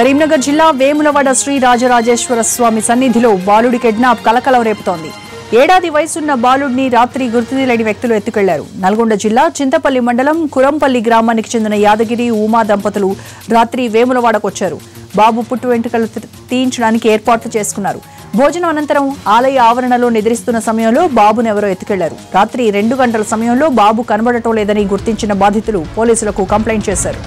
కరీంనగర్ జిల్లా వేములవాడ శ్రీ రాజరాజేశ్వర స్వామి సన్నిధిలో బాలుడి కిడ్నాప్ కలకలం రేపుతోంది. ఏడాది వయసున్న బాలుడిని రాత్రి గుర్తులేని వ్యక్తులు ఎత్తుకెళ్లారు. నల్గొండ జిల్లా చింతపల్లి మండలం కురంపల్లి గ్రామానికి చెందిన యాదగిరి ఉమా దంపతులు రాత్రి వేములవాడకొచ్చారు. బాబు పుట్టు వెంట్రుకలు తీయించడానికి ఏర్పాట్లు చేసుకున్నారు. భోజనం అనంతరం ఆలయ ఆవరణలో నిద్రిస్తున్న సమయంలో బాబును ఎవరో ఎత్తుకెళ్లారు. రాత్రి 2 గంటల సమయంలో బాబు కనబడటం లేదని గుర్తించిన బాధితులు పోలీసులకు కంప్లైంట్ చేశారు.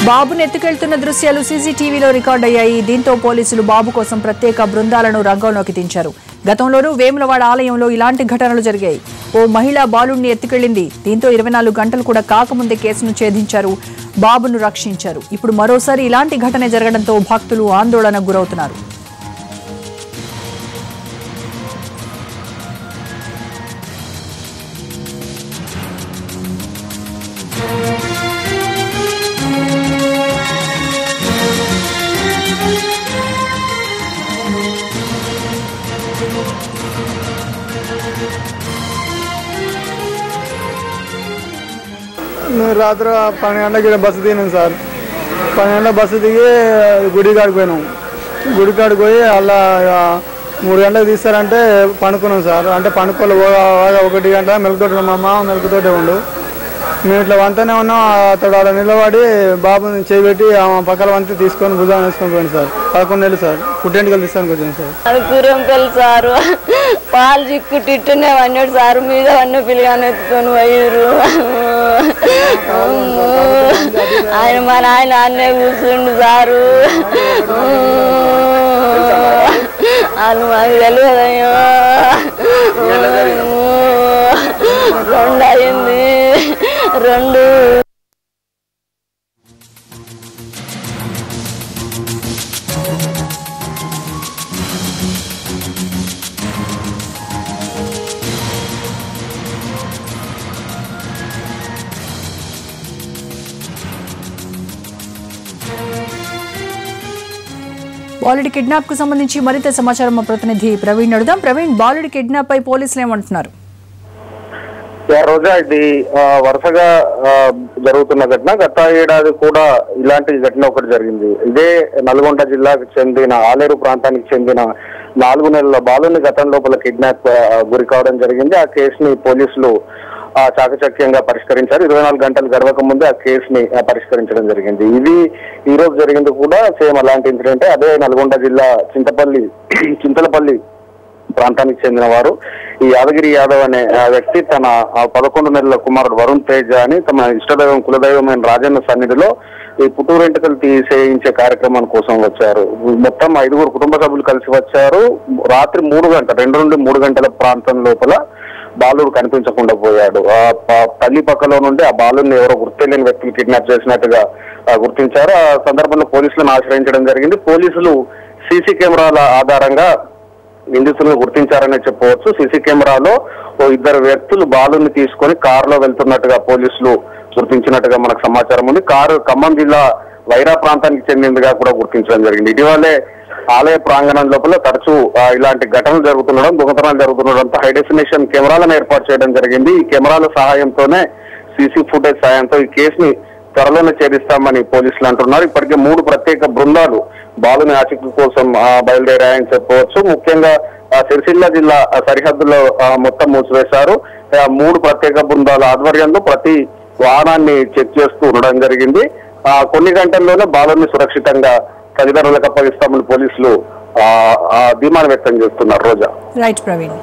బాబును ఎత్తుకెళ్తున్న దృశ్యాలు సీసీటీవీలో రికార్డయ్యాయి. దీంతో పోలీసులు బాబు కోసం ప్రత్యేక బృందాలను రంగంలోకి దించారు. గతంలోనూ వేములవాడ ఆలయంలో ఇలాంటి ఘటనలు జరిగాయి. ఓ మహిళ బాలుడిని ఎత్తుకెళ్లింది. దీంతో 24 గంటలు కూడా కాకముందే కేసును ఛేదించారు, బాబును రక్షించారు. ఇప్పుడు మరోసారి ఇలాంటి ఘటన జరగడంతో భక్తులు ఆందోళనకు గురవుతున్నారు. రాత్రి 12 గంటలకి బస్సు దిగినాం సార్. 12 గంటల బస్సు దిగి గుడికాడికి పోయినాం. గుడికాడికి పోయి అలా 3 గంటలకు తీస్తారంటే పండుకున్నాం సార్. అంటే పండుకోవాలి 1 గంట మెలకుతోటి మా మామ మెలకుతోటే ఉండు. మేము ఇట్లా వంతనే ఉన్నాం. అతడు అలా నిలబడి బాబుని చేయబెట్టి పక్కల వంత తీసుకొని భుజాన్ని వేసుకొని పోయింది సార్. 11 నెలలు సార్. పుట్టెంటుకలు తీస్తానికి వచ్చింది సార్. కురంపల్లి సారు పాలు చిక్కు తిట్టునే వన్నాడు సారు మీద వన్న పిల్లగాని ఎత్తుకొని పోయారు. ఆయన మా నాయన అన్నే కూర్చుండు సారు. వాళ్ళు మాకు తెలియదయ్యో. 2 అయింది 2. బాలుడి కిడ్నాప్ కు సంబంధించి మరింత సమాచారం మా ప్రతినిధి ప్రవీణ్ అడుగుదాం. ప్రవీణ్, బాలుడి కిడ్నాప్ పై పోలీసులు ఏమంటున్నారు? రోజా, ఇది వరుసగా జరుగుతున్న ఘటన. గత ఏడాది కూడా ఇలాంటి ఘటన ఒకటి జరిగింది. ఇదే నల్గొండ జిల్లాకు చెందిన ఆలేరు ప్రాంతానికి చెందిన 4 నెలల బాలుని గతం లోపల కిడ్నాప్ గురి కావడం జరిగింది. ఆ కేసుని పోలీసులు చాకచక్యంగా పరిష్కరించారు. 24 గంటలు గడవక ముందే ఆ కేసుని పరిష్కరించడం జరిగింది. ఇది ఈ రోజు జరిగింది కూడా సేమ్ అలాంటి ఇన్సిడెంట్. అదే నల్గొండ జిల్లా చింతలపల్లి ప్రాంతానికి చెందిన వారు ఈ యాదగిరి యాదవ్ అనే వ్యక్తి తన 11 నెలల కుమారుడు వరుణ్ తేజ అని తమ ఇష్టదైవం కులదైవమైన రాజన్న సన్నిధిలో ఈ పుట్టు వెంట్రుకలు తీసేయించే కార్యక్రమం కోసం వచ్చారు. మొత్తం 5 కుటుంబ సభ్యులు కలిసి వచ్చారు. రాత్రి 2 నుండి 3 గంటల ప్రాంతం లోపల బాలుడు కనిపించకుండా పోయాడు. తల్లి పక్కలో నుండి ఆ బాలుని ఎవరో గుర్తులేని వ్యక్తులు కిడ్నాప్ చేసినట్టుగా గుర్తించారు. ఆ సందర్భంలో పోలీసులను ఆశ్రయించడం జరిగింది. పోలీసులు సీసీ కెమెరాల ఆధారంగా నిందితులను గుర్తించారనే చెప్పవచ్చు. సీసీ కెమెరాలో 2 వ్యక్తులు బాలుని తీసుకొని కారులో వెళ్తున్నట్టుగా పోలీసులు గుర్తించినట్టుగా మనకు సమాచారం ఉంది. కారు ఖమ్మం జిల్లా వైరా ప్రాంతానికి చెందినదిగా కూడా గుర్తించడం జరిగింది. ఇటీవలే ఆలయ ప్రాంగణం లోపల తరచూ ఇలాంటి ఘటనలు జరుగుతుండడం, దొంగతనాలు జరుగుతుండడంతో హై డెఫినేషన్ కెమెరాలను ఏర్పాటు చేయడం జరిగింది. ఈ కెమెరాల సహాయంతోనే సీసీ ఫుటేజ్ సహాయంతో ఈ కేసుని త్వరలోనే ఛేదిస్తామని పోలీసులు అంటున్నారు. ఇప్పటికే 3 ప్రత్యేక బృందాలు బాలుని ఆచూకీ కోసం బయలుదేరాయని చెప్పవచ్చు. ముఖ్యంగా సిరిసిల్ల జిల్లా సరిహద్దులో మొత్తం మూసివేశారు. 3 ప్రత్యేక బృందాల ఆధ్వర్యంలో ప్రతి వాహనాన్ని చెక్ చేస్తూ ఉండడం జరిగింది. కొన్ని గంటల్లోనే బాలుని సురక్షితంగా తల్లిదండ్రులకు అప్పగిస్తామని పోలీసులు ధీమాను వ్యక్తం చేస్తున్నారు. రోజా. రైట్ ప్రవీణ్.